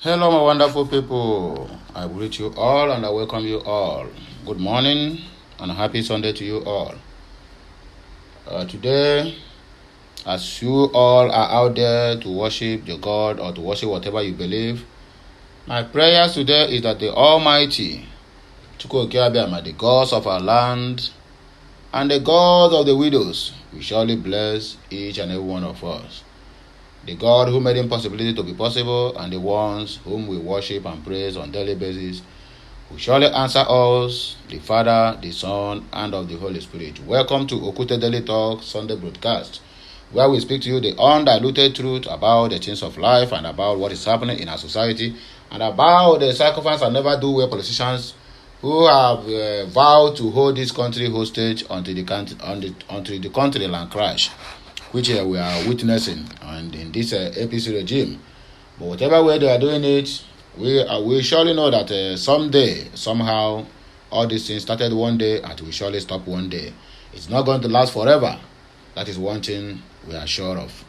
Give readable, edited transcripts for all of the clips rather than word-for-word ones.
Hello, my wonderful people. I greet you all and I welcome you all. Good morning and happy Sunday to you all. Today, as you all are out there to worship the God or to worship whatever you believe, my prayers today is that the Almighty, the gods of our land and the gods of the widows, will surely bless each and every one of us. The God who made impossibility to be possible and the ones whom we worship and praise on a daily basis will surely answer us, the Father, the Son, and of the Holy Spirit. Welcome to Okute Daily Talk Sunday broadcast, where we speak to you the undiluted truth about the things of life and about what is happening in our society and about the sacrifice and never do well politicians who have vowed to hold this country hostage until the country land crash, which we are witnessing and in this APC regime. But whatever way they are doing it, we surely know that someday, somehow, all these things started one day and will surely stop one day. It's not going to last forever. That is one thing we are sure of.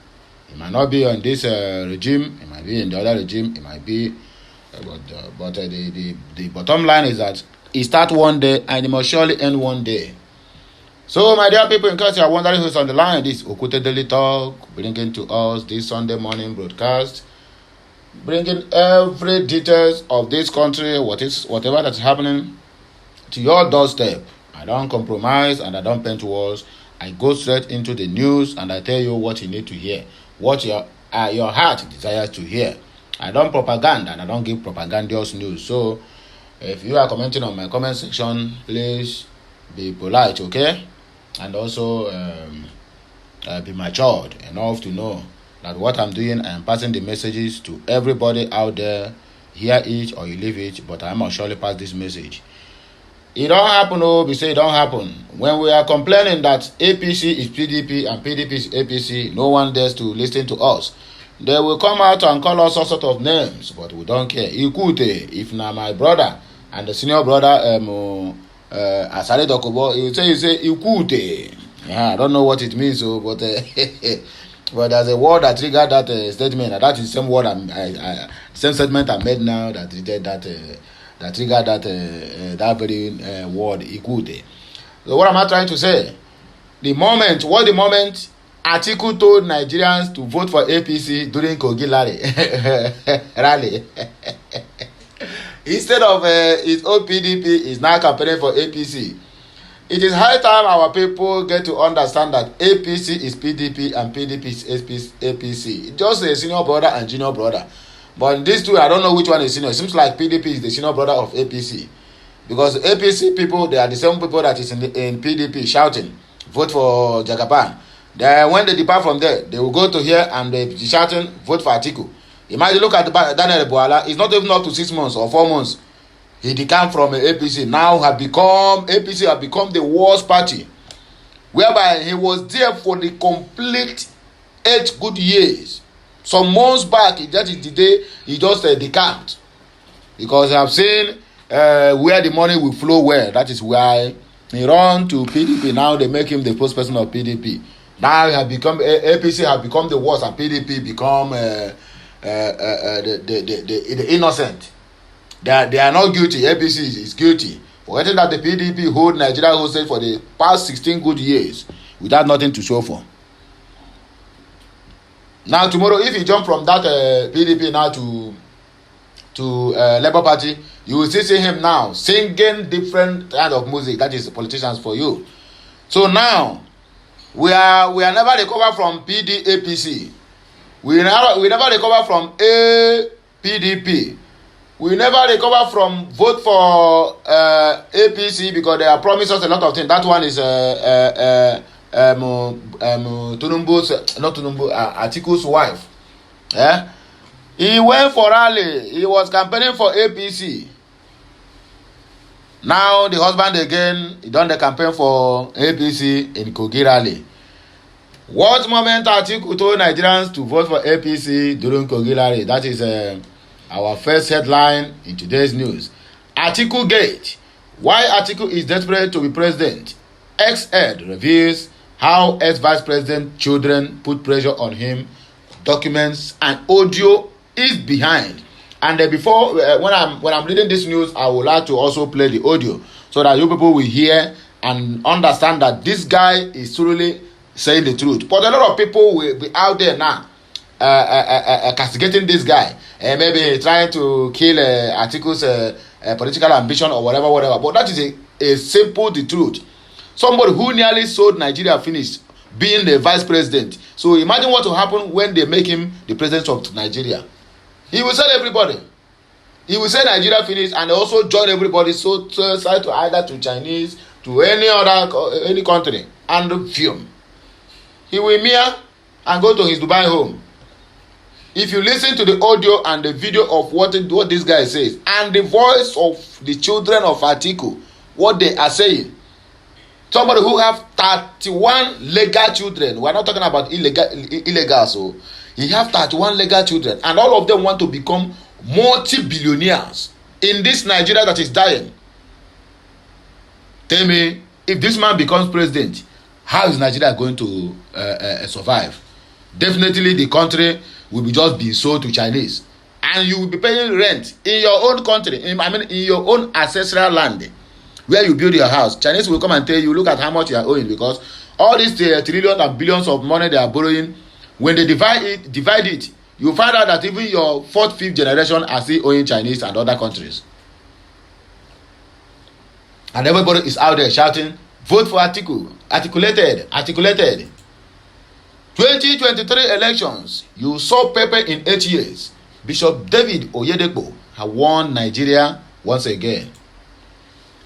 It might not be on this regime, it might be in the other regime, it might be, but the bottom line is that it starts one day and it must surely end one day. So, my dear people, in case you are wondering who's on the line, this Okute Daily Talk, bringing to us this Sunday morning broadcast, bringing every details of this country, whatever that's happening, to your doorstep. I don't compromise and I don't paint walls. I go straight into the news and I tell you what you need to hear, what your heart desires to hear. I don't propaganda and I don't give propaganda's news. So, if you are commenting on my comment section, please be polite, okay? And also be matured enough to know that what I'm doing, I am passing the messages to everybody out there. Hear it or you leave it, but I must surely pass this message. It don't happen, we say it don't happen. When we are complaining that APC is PDP and PDP is APC, no one dares to listen to us. They will come out and call us all sort of names, but we don't care. Ikute, if na my brother and the senior brother, Asare Dokobo, you say Ikute. Yeah, I don't know what it means, but but there's a word that triggered that statement, and that is the same word same statement I made now that triggered that very word Ikute. So what am I trying to say? The moment Atiku told Nigerians to vote for APC during Kogi rally. Instead of his own PDP, is now campaigning for APC. It is high time our people get to understand that APC is PDP and PDP is APC. Just a senior brother and junior brother. But in these two, I don't know which one is senior. It seems like PDP is the senior brother of APC. Because APC people, they are the same people that is in PDP shouting, vote for Jagaban. Then when they depart from there, they will go to here and they be shouting, vote for Atiku. Imagine, look at Daniel Buala. It's not even up to 6 months or 4 months. He decammed from APC. Now APC have become the worst party, whereby he was there for the complete 8 good years. Some months back, that is the day he just decamped, because I have seen where the money will flow where. That is why he run to PDP. Now they make him the spokesperson of PDP. Now APC have become the worst and PDP become the innocent. They are not guilty. APC is guilty. Forgetting that the PDP hold Nigeria hostage for the past 16 good years without nothing to show for. Now tomorrow, if you jump from that PDP now to Labour Party, you will still see him now singing different kind of music. That is politicians for you. So now we are never recover from APC. We never recover from PDP. We never recover from vote for APC because they have promised us a lot of things. That one is Atiku's wife. Yeah? He went for rally. He was campaigning for APC. Now the husband again, he done the campaign for APC in Kogi rally. What moment Atiku told Nigerians to vote for APC during Kogi rally? That is our first headline in today's news. Atiku Gate. Why Atiku is desperate to be president. Ex-head reveals how ex-vice president children put pressure on him. Documents and audio is behind. And before when I'm reading this news, I would like to also play the audio so that you people will hear and understand that this guy is truly saying the truth. But a lot of people will be out there now castigating this guy, maybe trying to kill Atiku's political ambition or whatever. But that is a simple the truth. Somebody who nearly sold Nigeria finished being the vice president. So imagine what will happen when they make him the president of Nigeria. He will sell everybody. He will say Nigeria finished and also join everybody, so side to either to Chinese, to any country, and film. He will mirror and go to his Dubai home. If you listen to the audio and the video of what this guy says, and the voice of the children of Atiku, what they are saying, somebody who have 31 legal children, we're not talking about illegal, so he have 31 legal children, and all of them want to become multi-billionaires in this Nigeria that is dying. Tell me, if this man becomes president, how is Nigeria going to survive? Definitely the country will be just be sold to Chinese, and you will be paying rent in your own country, in your own ancestral land where you build your house. Chinese will come and tell you, look at how much you are owing, because all these trillions and billions of money they are borrowing, when they divide it, you find out that even your 4th, 5th generation are still owing Chinese and other countries. And everybody is out there shouting, vote for Atiku, articulated. 2023 elections, you saw paper in 8 years. Bishop David Oyedepo have won Nigeria once again.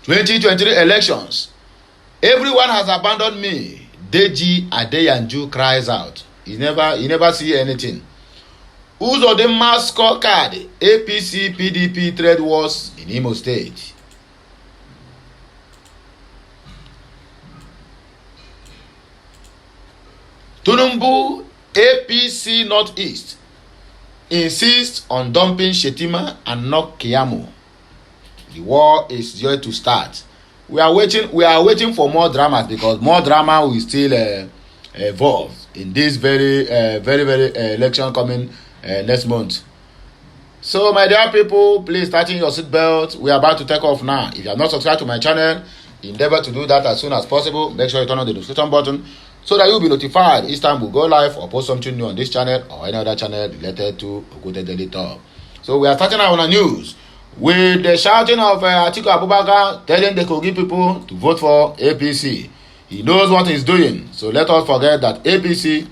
2023 elections, everyone has abandoned me. Deji Adeyanju cries out. He never see anything. Uzodinma scorecard, APC PDP trade wars in Imo State. Tinubu APC Northeast insists on dumping Shetima and knock Keyamo. The war is due to start. We are waiting for more dramas, because more drama will still evolve in this very election coming next month. So my dear people, please tighten your seatbelt. We are about to take off now. If you have not subscribed to my channel, endeavor to do that as soon as possible. Make sure you turn on the notification button so that you will be notified each time we go live or post something new on this channel or any other channel related to Ogote Daily Talk. So we are starting our news with the shouting of Atiku Abubakar telling the Kogi people to vote for APC. He knows what he's doing. So let us not forget that APC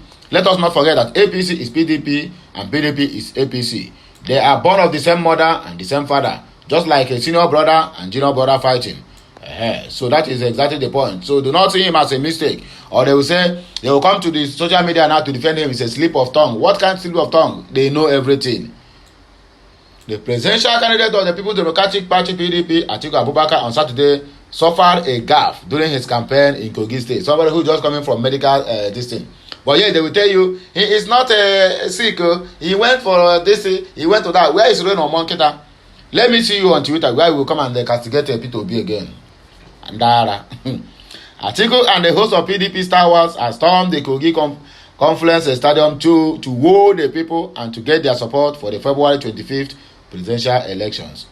is PDP and PDP is APC. They are born of the same mother and the same father, just like a senior brother and junior brother fighting. So that is exactly the point. So do not see him as a mistake, or they will come to the social media now to defend him. It's a slip of tongue. What kind of slip of tongue? They know everything. The presidential candidate of the People's Democratic Party PDP, Atiku Abubakar, on Saturday suffered a gaffe during his campaign in Kogi State. Somebody who just coming from medical distance. But yeah, they will tell you he is not sick. He went for this. He went to that. Where is Rain or Monketa? Let me see you on Twitter where we will come and castigate P2B again. Andara. Atiku and the host of PDP Star Wars has stormed the Kogi Confluence Stadium to woo the people and to get their support for the February 25th presidential elections.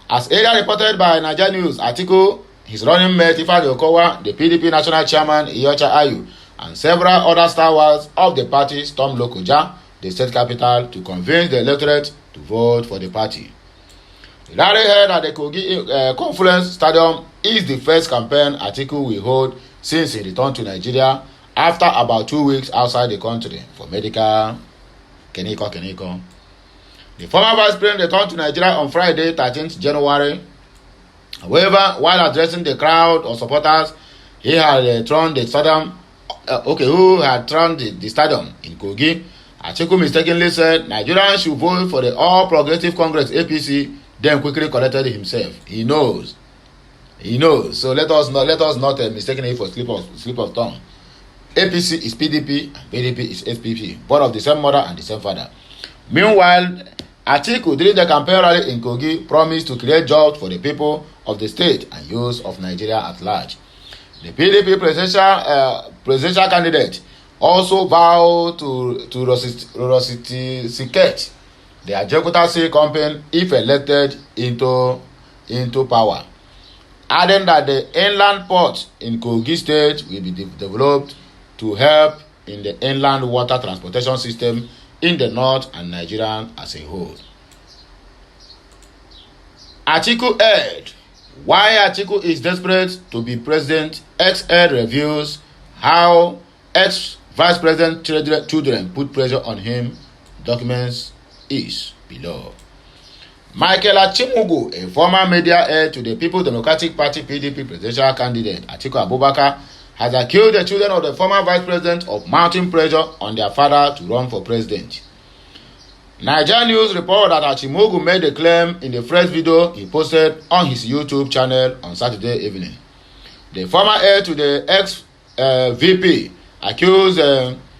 As earlier reported by Niger News, Atiku, his running mate Ifeanyi Okowa, the PDP national chairman Iyorchia Ayu, and several other Star Wars of the party stormed Lokoja, the state capital, to convince the electorate to vote for the party. The rally held at the Kogi Confluence Stadium is the first campaign Atiku will hold since he returned to Nigeria after about 2 weeks outside the country for medical Keniko. The former vice president returned to Nigeria on Friday, 13th January. However, while addressing the crowd of supporters, he had thrown the stadium. Who had thrown the stadium in Kogi. Atiku mistakenly said Nigerians should vote for the All Progressive Congress (APC). Then quickly corrected himself. He knows. So let us not mistakenly for slip of tongue. APC is PDP and PDP is SPP, both of the same mother and the same father. Meanwhile, Atiku during the campaign rally in Kogi promised to create jobs for the people of the state and youth of Nigeria at large. The PDP presidential candidate also vowed to the Ajaokuta Sea Company if elected into power, adding that the inland port in Kogi State will be developed to help in the inland water transportation system in the north and Nigeria as a whole. Atiku aired why Atiku is desperate to be president. Ex-head reveals how ex-vice president children put pressure on him. Documents is below. Michael Achimugu, a former media aide to the People's Democratic Party PDP presidential candidate Atiku Abubakar, has accused the children of the former vice president of mounting pressure on their father to run for president. Nigeria News report that Achimugu made a claim in the first video he posted on his YouTube channel on Saturday evening. The former heir to the ex-VP accused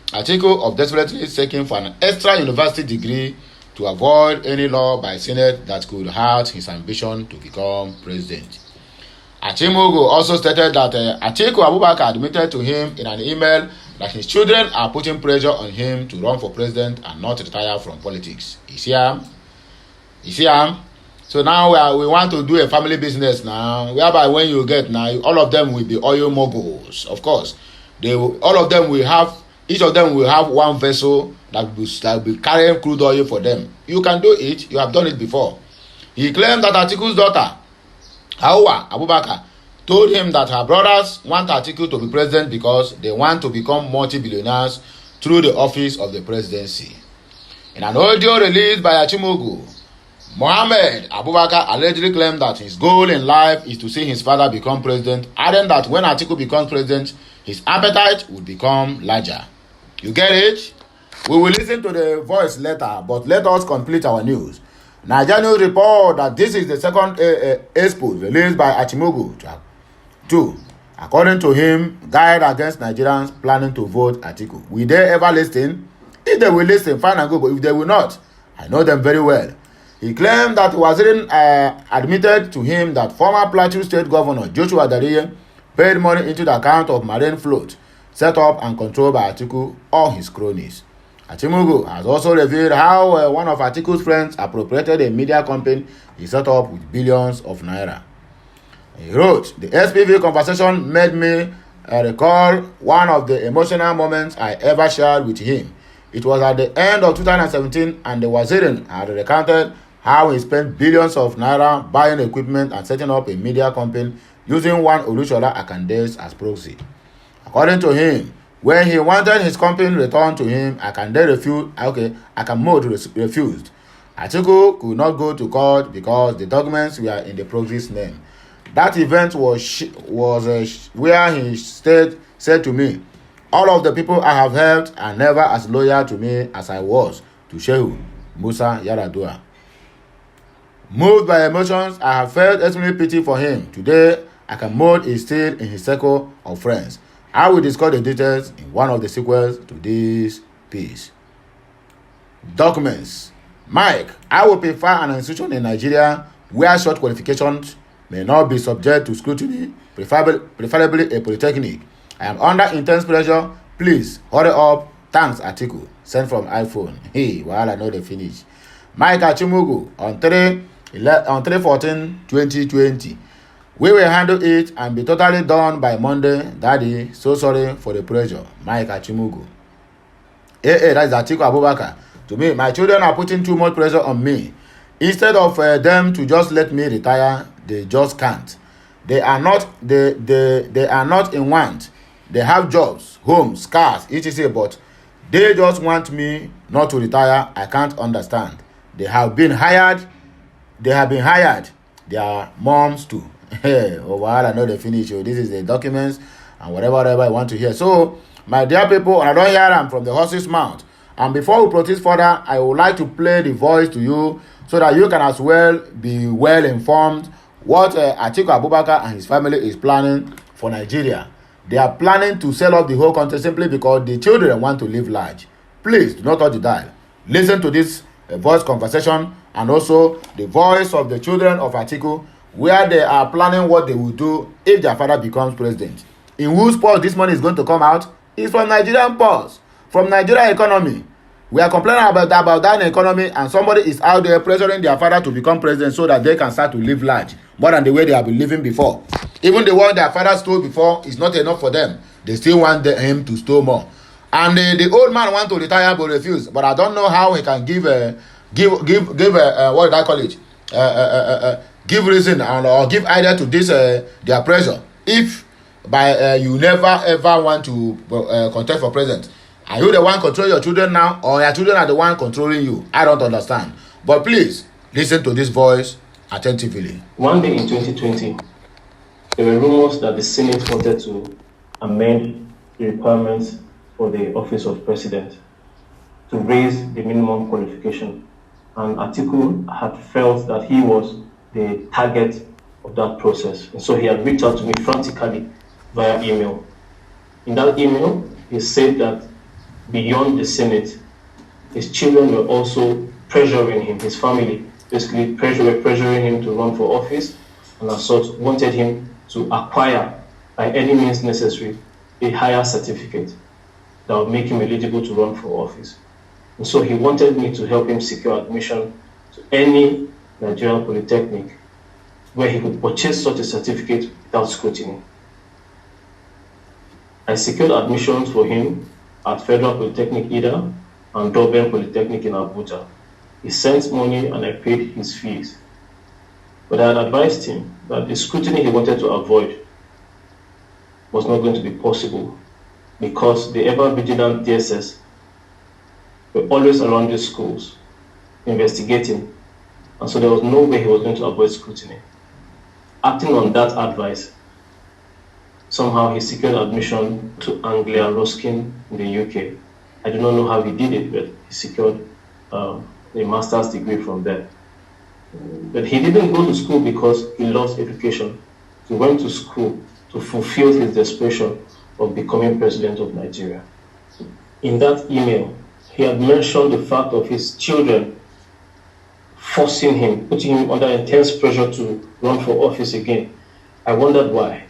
Atiku of desperately seeking for an extra university degree to avoid any law by Senate that could hurt his ambition to become president. Achimugu also stated that Atiku Abubakar admitted to him in an email that his children are putting pressure on him to run for president and not retire from politics. You see him? So now we want to do a family business now, whereby when you get now, all of them will be oil moguls. Of course, all of them will have, each of them will have one vessel that will be carrying crude oil for them. You can do it. You have done it before. He claimed that Atiku's daughter, Hawa Abubakar, told him that her brothers want Atiku to be president because they want to become multi-billionaires through the office of the presidency. In an audio released by Achimugu, Mohammed Abubakar allegedly claimed that his goal in life is to see his father become president, adding that when Atiku becomes president, his appetite would become larger. You get it? We will listen to the voice later, but let us complete our news. Nigeria News report that this is the second expo released by Achimugu to, according to him, guide against Nigerians planning to vote Atiku. Will they ever listen? If they will listen, fine and good, but if they will not, I know them very well. He claimed that Wazirin admitted to him that former Plateau State Governor Joshua Dariye paid money into the account of marine float set up and controlled by Atiku or his cronies. Achimugu has also revealed how one of Atiku's friends appropriated a media company he set up with billions of naira. He wrote, "The SPV conversation made me recall one of the emotional moments I ever shared with him. It was at the end of 2017 and the Wazirin had recounted how he spent billions of naira buying equipment and setting up a media company using one Olushola Akande as proxy. According to him, when he wanted his company returned to him, Akande refused. Atiku could not go to court because the documents were in the proxy's name. That event was where he said to me, all of the people I have helped are never as loyal to me as I was to Shehu Musa Yaradua. Moved by emotions, I have felt extremely pity for him. Today, Akamode is still in his circle of friends. I will discuss the details in one of the sequels to this piece. Documents. Mike, I would prefer an institution in Nigeria where short qualifications may not be subject to scrutiny, preferably a polytechnic. I am under intense pressure. Please, hurry up. Thanks, Atiku. Sent from iPhone. Hey, while I know they finish. Mike Achimugu on 3/14/2020. We will handle it and be totally done by Monday. Daddy, so sorry for the pressure. Mike Achimugu. Hey, that is Atiku Abubakar. To me, my children are putting too much pressure on me. Instead of them to just let me retire, they just can't. They are not in want. They have jobs, homes, cars, etc. But they just want me not to retire. I can't understand. They have been hired. Their moms too. Oh, while I know they finish. So this is the documents and whatever I want to hear. So, my dear people, and I don't hear them from the horse's mouth. And before we proceed further, I would like to play the voice to you so that you can as well be well informed what Atiku Abubakar and his family is planning for Nigeria. They are planning to sell off the whole country simply because the children want to live large. Please do not touch the dial. Listen to this voice conversation and also the voice of the children of Atiku, where they are planning what they will do if their father becomes president. In whose purse this money is going to come out is from Nigerian purse, from Nigerian economy. We are complaining about that economy, and somebody is out there pressuring their father to become president so that they can start to live large, more than the way they have been living before. Even the one their father stole before is not enough for them. They still want him to steal more. And the old man want to retire but refuse. But I don't know how he can give what did I call it? Give reason or give idea to this their pressure. If by you never ever want to contest for president, are you the one controlling your children now, or your children are the one controlling you? I don't understand. But please listen to this voice attentively. One day in 2020, there were rumors that the Senate wanted to amend the requirements for the office of president to raise the minimum qualification. And Atiku had felt that he was the target of that process. And so he had reached out to me frantically via email. In that email, he said that beyond the Senate, his children were also pressuring him, his family, basically pressuring him to run for office, and as such wanted him to acquire, by any means necessary, a higher certificate that would make him eligible to run for office. And so he wanted me to help him secure admission to any Nigerian polytechnic where he could purchase such a certificate without scrutiny. I secured admissions for him at Federal Polytechnic Ida and Durban Polytechnic in Abuja. He sent money and I paid his fees. But I had advised him that the scrutiny he wanted to avoid was not going to be possible because the ever-vigilant DSS were always around these schools investigating, and so there was no way he was going to avoid scrutiny. Acting on that advice, somehow he secured admission to Anglia Ruskin in the UK. I do not know how he did it, but he secured a master's degree from there. But he didn't go to school because he loves education. He went to school to fulfill his desperation of becoming president of Nigeria. In that email, he had mentioned the fact of his children forcing him, putting him under intense pressure to run for office again. I wondered why,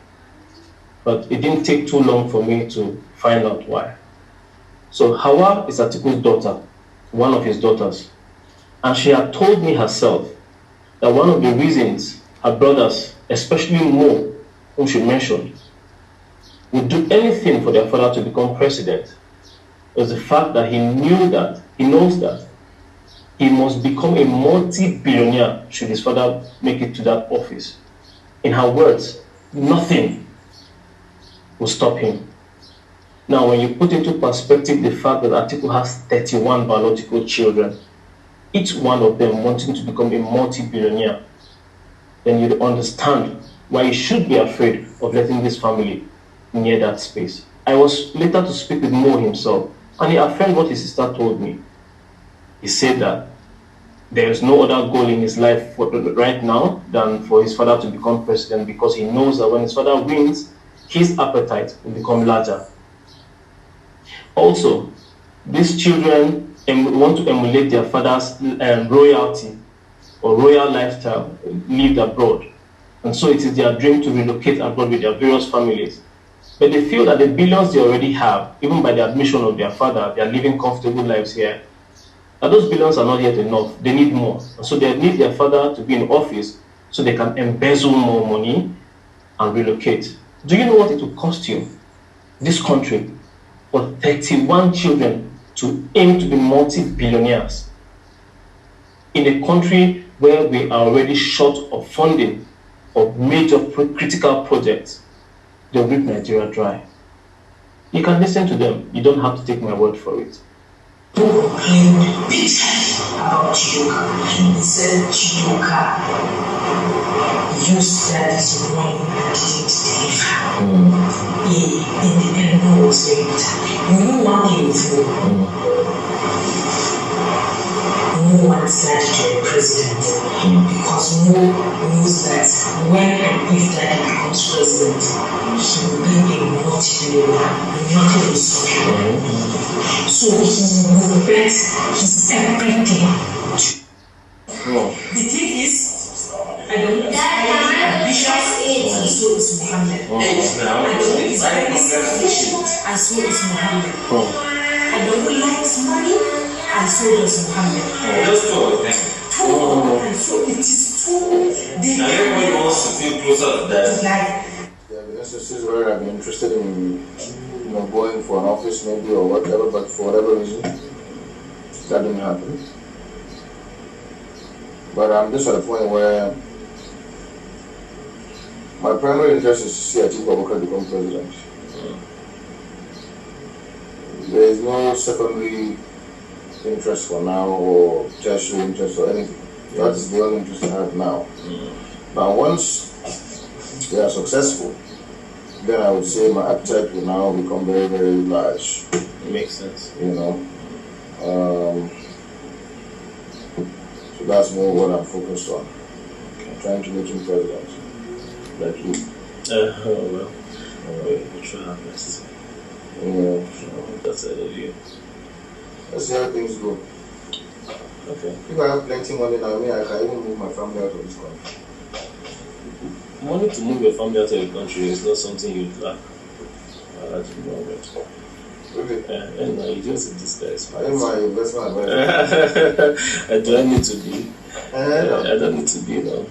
but it didn't take too long for me to find out why. So Hawa is Atiku's daughter, one of his daughters, and she had told me herself that one of the reasons her brothers, especially Mo, whom she mentioned, would do anything for their father to become president was the fact that he knows that he must become a multi-billionaire should his father make it to that office. In her words, nothing will stop him. Now, when you put into perspective the fact that Atiku has 31 biological children, each one of them wanting to become a multi-billionaire, then you understand why he should be afraid of letting this family near that space. I was later to speak with Mo himself, and he affirmed what his sister told me. He said that there is no other goal in his life right now than for his father to become president, because he knows that when his father wins, his appetite will become larger. Also, these children want to emulate their father's royalty or royal lifestyle lived abroad. And so it is their dream to relocate abroad with their various families. But they feel that the billions they already have, even by the admission of their father, they are living comfortable lives here, that those billions are not yet enough. They need more. And so they need their father to be in office so they can embezzle more money and relocate. Do you know what it will cost you, this country, for 31 children to aim to be multi-billionaires in a country where we are already short of funding of major critical projects? They'll rip Nigeria dry. You can listen to them. You don't have to take my word for it. People complained bitterly about Chidoka. He said Chidoka used daddy's money and didn't deliver. The enemy was saying that no one came through. No one decided to be president because no knows that when and if daddy becomes president, he will be a multi-billionaire, nothing will stop him. So he will bet his everything. The thing is, I don't know if I'm ambitious, and so is Muhammad. I don't know if I'm selfish, and so is Muhammad. I don't like money. and so does Muhammad. Just two of them. And so it is too. And everybody wants to feel closer to that. Like, there have been instances where I've been interested in, going for an office maybe or whatever, but for whatever reason, that didn't happen. But I'm just at a point where my primary interest is to see Atiku Abubakar become president. There is no secondary interest for now or tertiary interest or anything. That is the only interest I have now. Now, once they are successful, then I would say my appetite will now become very, very large. It makes sense. So that's more what I'm focused on. I'm trying to make him president. Like you. We'll try our best. That's it of you. Let's see how things go. Okay. If I have plenty money now, I can even move my family out of this country. Money to move your family out of the country is not something you'd lack at the moment. Really? And you just disguise. I am my investment advisor. Do I need to be? I don't need to be now.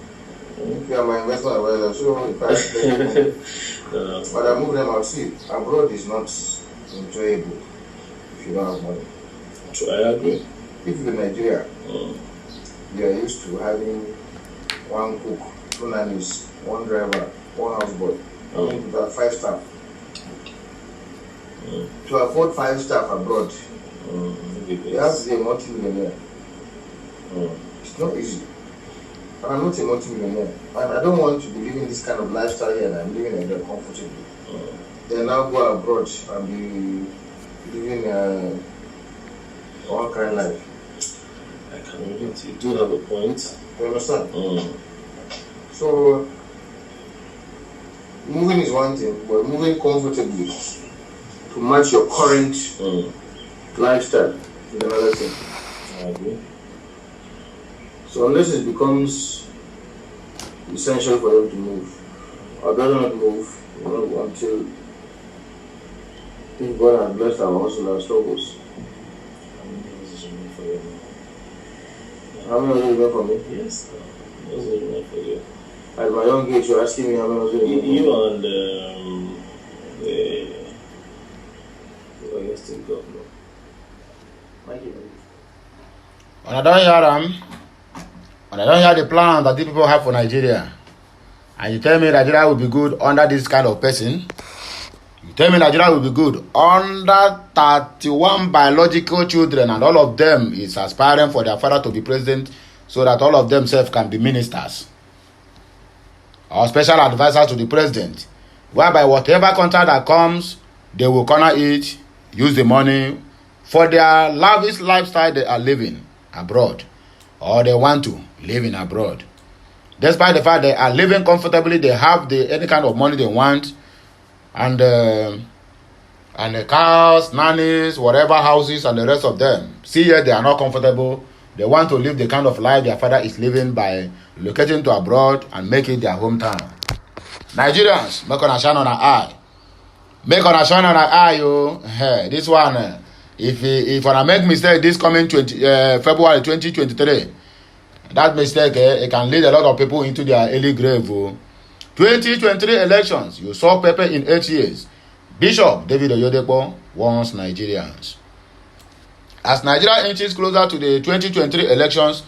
If you are my investment advisor, so if I but I move them out. See, abroad is not enjoyable if you don't have money. So I agree. If you're in Nigeria, you are used to having one cook, 2 nannies, 1 driver, 1 houseboy. About 5 staff. To afford 5 staff abroad, you have to be a multi-millionaire. It's not easy. And I'm not a multi-millionaire. And I don't want to be living this kind of lifestyle here and I'm living in there comfortably. Then I'll go abroad and be living one kind of life. I can relate. You do have a point. You understand? So, moving is one thing, but moving comfortably to match your current lifestyle is another thing. I agree. So unless it becomes essential for them to move, I'd rather not move until if God has blessed our hustle and struggles. How many was it meant for me? Yes, that was really meant for you. At my young age, you're asking me how many was it meant for me? You and the Oyo State governor. When I don't hear them, when I don't hear the plan that the people have for Nigeria, and you tell me Nigeria will be good under this kind of person, you tell me Nigeria will be good under 31 biological children, and all of them is aspiring for their father to be president so that all of themselves can be ministers or special advisors to the president, whereby whatever contract that comes, they will corner it, use the money for their lavish lifestyle they are living abroad, or they want to live in abroad. Despite the fact they are living comfortably, they have any kind of money they want, and the cars, nannies, whatever houses, and the rest of them. See here, they are not comfortable. They want to live the kind of life their father is living by relocating to abroad and make it their hometown. Nigerians, make on a shine on an eye. Make on a shine on an eye, yo. Hey, this one, if I make mistake this coming February 2023, that mistake, it can lead a lot of people into their early grave. 2023 elections, you saw Pepe in 8 years. Bishop David Oyedepo warns Nigerians. As Nigeria inches closer to the 2023 elections,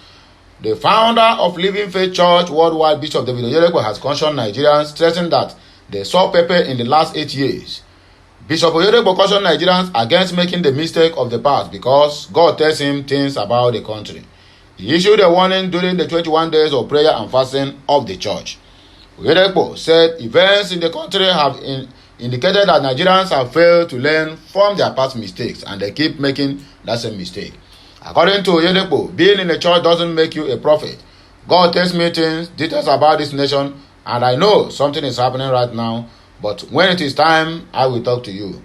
the founder of Living Faith Church Worldwide, Bishop David Oyedepo, has cautioned Nigerians, stressing that they saw Pepe in the last 8 years. Bishop Oyedepo cautioned Nigerians against making the mistake of the past because God tells him things about the country. He issued a warning during the 21 days of prayer and fasting of the church. Oyedepo said events in the country have indicated that Nigerians have failed to learn from their past mistakes and they keep making that same mistake. According to Oyedepo, being in the church doesn't make you a prophet. God tells me details about this nation, and I know something is happening right now, but when it is time, I will talk to you.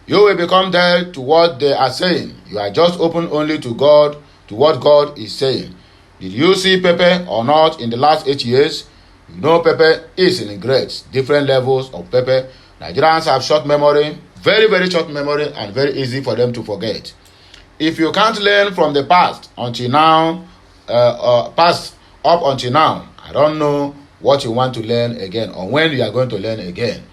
You will become dead to what they are saying. You are just open only to God, to what God is saying. Did you see Pepe or not in the last 8 years? You know Pepe is in grades, different levels of Pepe. Nigerians have short memory, very, very short memory, and very easy for them to forget. If you can't learn from the past until now, past up until now, I don't know what you want to learn again or when you are going to learn again.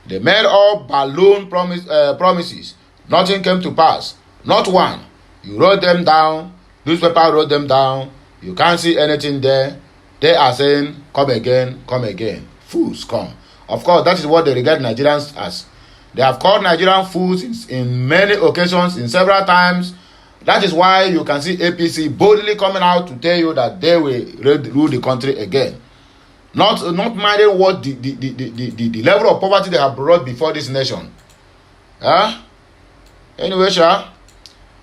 They made all balloon promises. Nothing came to pass. Not one. You wrote them down. Newspaper wrote them down. You can't see anything there. They are saying, come again, come again. Fools come. Of course, that is what they regard Nigerians as. They have called Nigerian fools in many occasions, in several times. That is why you can see APC boldly coming out to tell you that they will rule the country again. Not minding what the level of poverty they have brought before this nation. Anyway,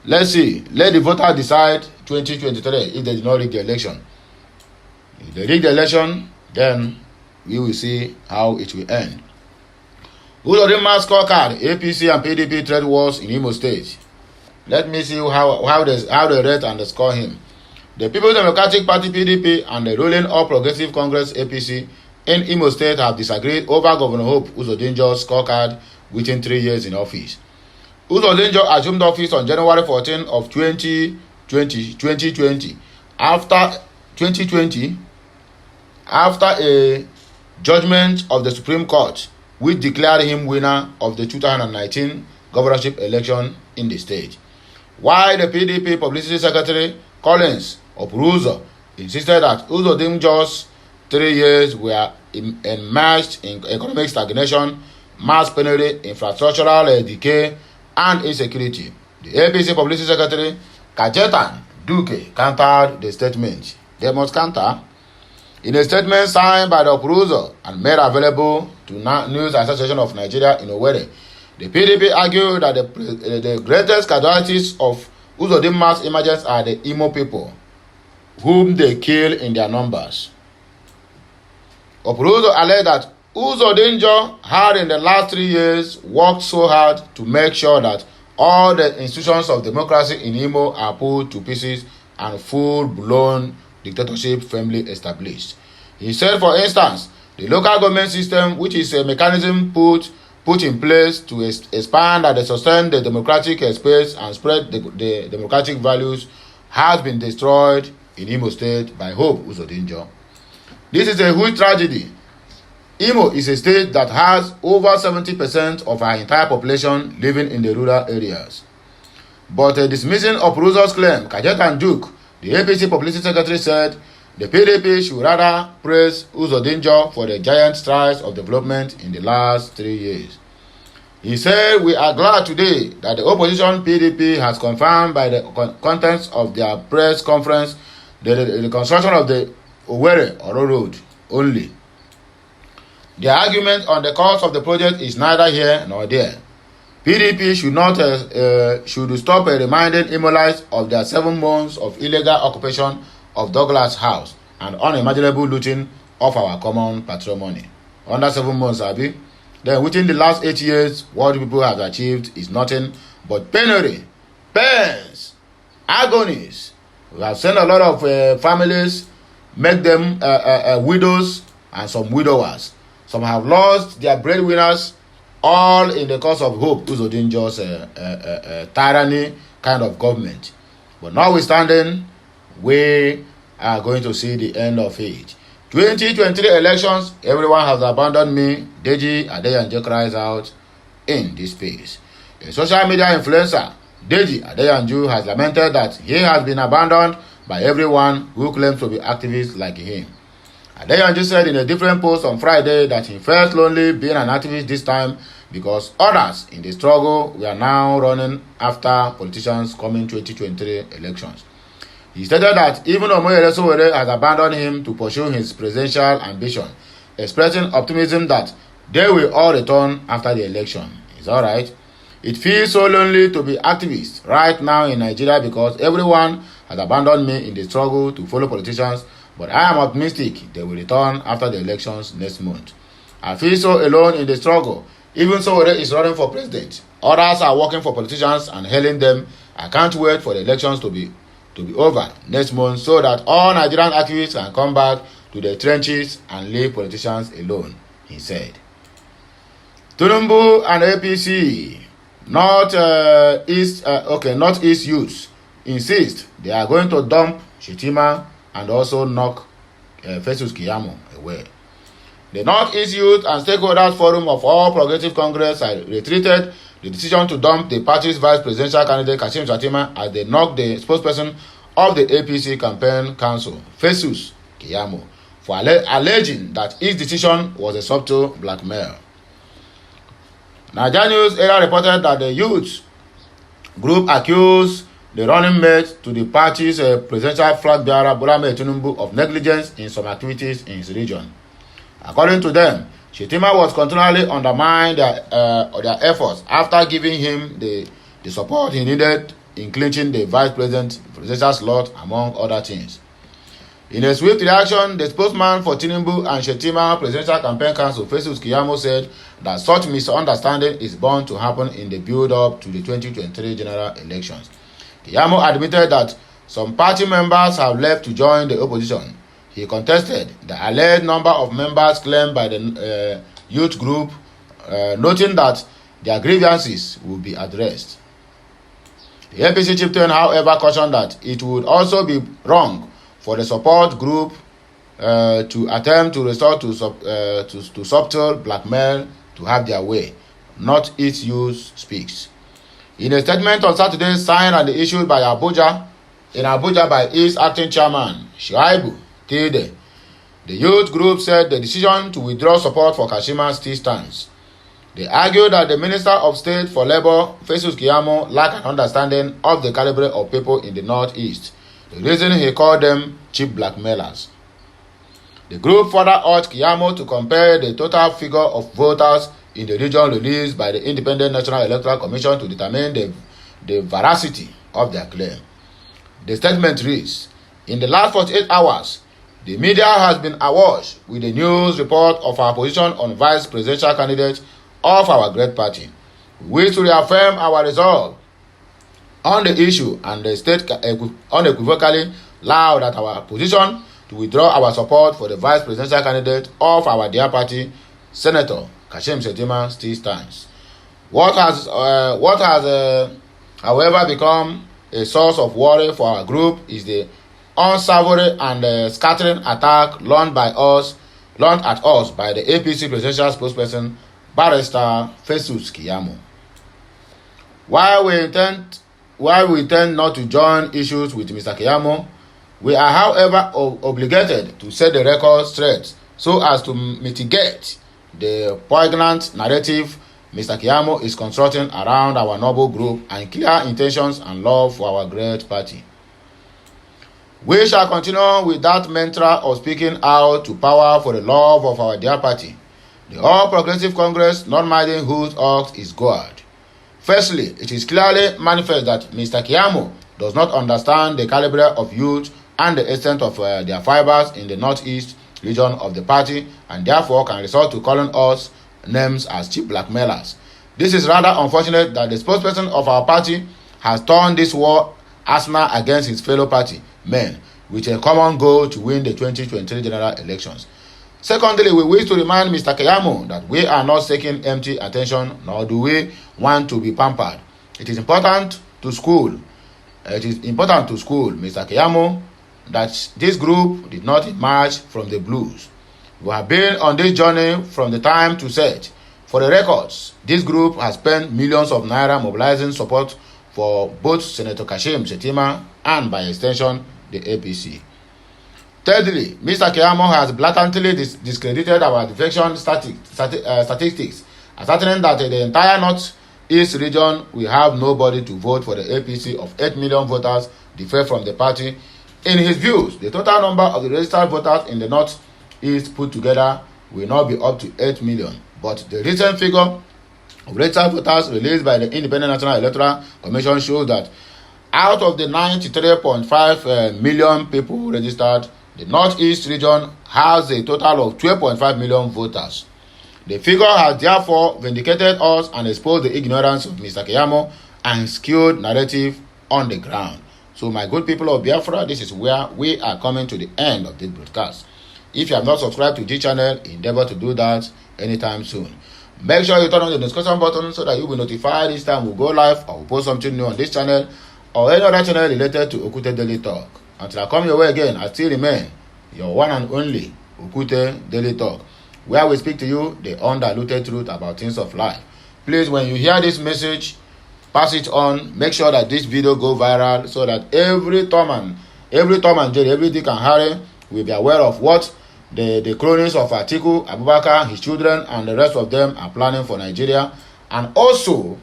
let's see. Let the voter decide 2023 if they did not rig the election. If they rig the election, then we will see how it will end. Uzodinma scorecard, APC and PDP trade wars in Imo State. Let me see how they rate and score him. The People's Democratic Party PDP and the ruling All Progressive Congress APC in Imo State have disagreed over Governor Hope Uzodinma's scorecard within 3 years in office. Uzodinma assumed office on January 14 of 2020 after a judgment of the Supreme Court which declared him winner of the 2019 governorship election in the state. While the PDP Publicity Secretary Collins Opuruzo insisted that Uzodinma's 3 years were enmeshed in economic stagnation, mass penury, infrastructural decay, and insecurity. The APC Publicity Secretary Kajetan Duke countered the statement. They must counter. In a statement signed by the Opuruzo and made available to News Association of Nigeria in Owerri, the PDP argued that the greatest casualties of Uzodinma's emergence are the Imo people, whom they kill in their numbers. Opuruzo alleged that Uzodinma had in the last 3 years worked so hard to make sure that all the institutions of democracy in Imo are put to pieces and full-blown dictatorship firmly established. He said, for instance, the local government system, which is a mechanism put in place to expand and sustain the democratic space and spread the democratic values, has been destroyed in Imo State by Hope Uzodinma. This is a huge tragedy. Imo is a state that has over 70% of our entire population living in the rural areas. But dismissing Opuruzo's claim, Kajetan Duke, the APC Publicity Secretary, said the PDP should rather praise Uzodinma for the giant strides of development in the last 3 years. He said, we are glad today that the opposition PDP has confirmed by the contents of their press conference the construction of the Owerri Oro Road only. The argument on the cost of the project is neither here nor there. PDP should stop reminding Imolites of their 7 months of illegal occupation of Douglas House and unimaginable looting of our common patrimony. Under 7 months, Abi. Then within the last 8 years, what people have achieved is nothing but penury, pains, agonies. We have seen a lot of families make them widows and some widowers. Some have lost their breadwinners, all in the cause of Hope Uzodinma's tyranny kind of government. But notwithstanding, we are going to see the end of it. 2023 elections, everyone has abandoned me. Deji Adeyanje cries out in this space. A social media influencer, Deji Adeyanje, has lamented that he has been abandoned by everyone who claims to be activists like him. Adeyanje said in a different post on Friday that he felt lonely being an activist this time because others in the struggle were now running after politicians coming 2023 elections. He stated that even Omoyele Sowore has abandoned him to pursue his presidential ambition, expressing optimism that they will all return after the election. It's alright. It feels so lonely to be activist right now in Nigeria because everyone has abandoned me in the struggle to follow politicians, but I am optimistic they will return after the elections next month. I feel so alone in the struggle. Even Sowore is running for president. Others are working for politicians and hailing them. I can't wait for the elections to be over next month so that all Nigerian activists can come back to the trenches and leave politicians alone, he said. Tinubu and APC Northeast youths insist they are going to dump Shettima and also knock Festus Keyamo away. The Northeast Youth and Stakeholders Forum of All Progressive Congress retreated the decision to dump the party's vice presidential candidate Kashim Shettima as they knocked the spokesperson of the APC campaign council, Festus Keyamo, for alleging that his decision was a subtle blackmail. Nigeria News earlier reported that the youth group accused the running mate to the party's presidential flag bearer Bola Ahmed Tinubu of negligence in some activities in his region. According to them, Shettima was continually undermining their efforts after giving him the support he needed in clinching the vice presidential slot, among other things. In a swift reaction, the spokesman for Tinubu and Shettima Presidential Campaign Council, Festus Keyamo, said that such misunderstanding is bound to happen in the build-up to the 2023 general elections. Keyamo admitted that some party members have left to join the opposition. He contested the alleged number of members claimed by the youth group, noting that their grievances will be addressed. The APC chieftain, however, cautioned that it would also be wrong for the support group to attempt to resort to subtle blackmail to have their way. Not its use speaks. In a statement on Saturday signed and issued by Abuja by its acting chairman, Shuaibu Tilde, the youth group said the decision to withdraw support for Kashima still stands. They argued that the Minister of State for Labour, Festus Keyamo, lacked an understanding of the caliber of people in the Northeast, the reason he called them cheap blackmailers. The group further urged Keyamo to compare the total figure of voters in the region released by the Independent National Electoral Commission to determine the veracity of their claim. The statement reads, "In the last 48 hours, the media has been awash with the news report of our position on vice presidential candidate of our great party. We wish to reaffirm our resolve on the issue and the state unequivocally loud that our position to withdraw our support for the vice presidential candidate of our dear party, Senator Kashim Shettima, still stands. What has, however, become a source of worry for our group is the unsavory and scattering attack launched at us by the APC presidential spokesperson, Barrister Festus Keyamo. While we intend not to join issues with Mr. Keyamo, we are, however, obligated to set the record straight so as to mitigate the poignant narrative Mr. Keyamo is constructing around our noble group and clear intentions and love for our great party. We shall continue with that mantra of speaking out to power for the love of our dear party, the All Progressive Congress, not minding whose ox is God. Firstly, it is clearly manifest that Mr. Keyamo does not understand the caliber of youth and the extent of their fibers in the Northeast region of the party, and therefore can resort to calling us names as cheap blackmailers. This is rather unfortunate that the spokesperson of our party has turned this war arsenal against his fellow party men with a common goal to win the 2023 general elections. Secondly, we wish to remind Mr. Keyamo that we are not seeking empty attention, nor do we want to be pampered. It is important to school Mr. Keyamo that this group did not emerge from the blues. We have been on this journey from the time to set. For the records, this group has spent millions of naira mobilizing support for both Senator Kashim Shettima and, by extension, the APC. Thirdly, Mr. Keyamo has blatantly discredited our defection statistics, asserting that in the entire North-East region we have nobody to vote for the APC of 8 million voters defect from the party. In his views, the total number of the registered voters in the North-East put together will not be up to 8 million. But the recent figure of registered voters released by the Independent National Electoral Commission shows that out of the 93.5 million people registered, the Northeast region has a total of 12.5 million voters. The figure has therefore vindicated us and exposed the ignorance of Mr. Keyamo and skewed narrative on the ground. So, my good people of Biafra, this is where we are coming to the end of this broadcast. If you have not subscribed to this channel, endeavor to do that anytime soon. Make sure you turn on the notification button so that you'll be notified each time we go live or we post something new on this channel or any other channel related to Okute Daily Talk. Until I come your way again, I still remain your one and only Okute Daily Talk, where we speak to you the undiluted truth about things of life. Please, when you hear this message, pass it on. Make sure that this video go viral so that every Tom and Jerry, every Dick and Harry will be aware of what the cronies of Atiku Abubakar, his children, and the rest of them are planning for Nigeria, and also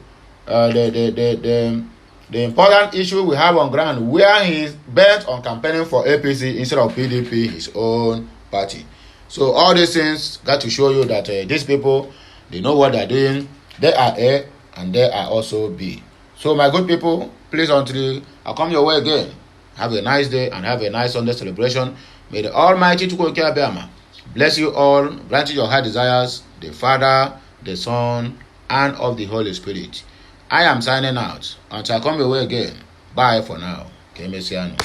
the important issue we have on ground where he is bent on campaigning for APC instead of PDP, his own party. So all these things got to show you that these people, they know what they're doing. They are A and they are also B. So my good people, please, until I come your way again, have a nice day and have a nice Sunday celebration. May the Almighty Chukwuka Abiyama bless you all, grant you your heart desires, the Father, the Son, and of the Holy Spirit. I am signing out. Until I come your way again, bye for now. Kemesiano.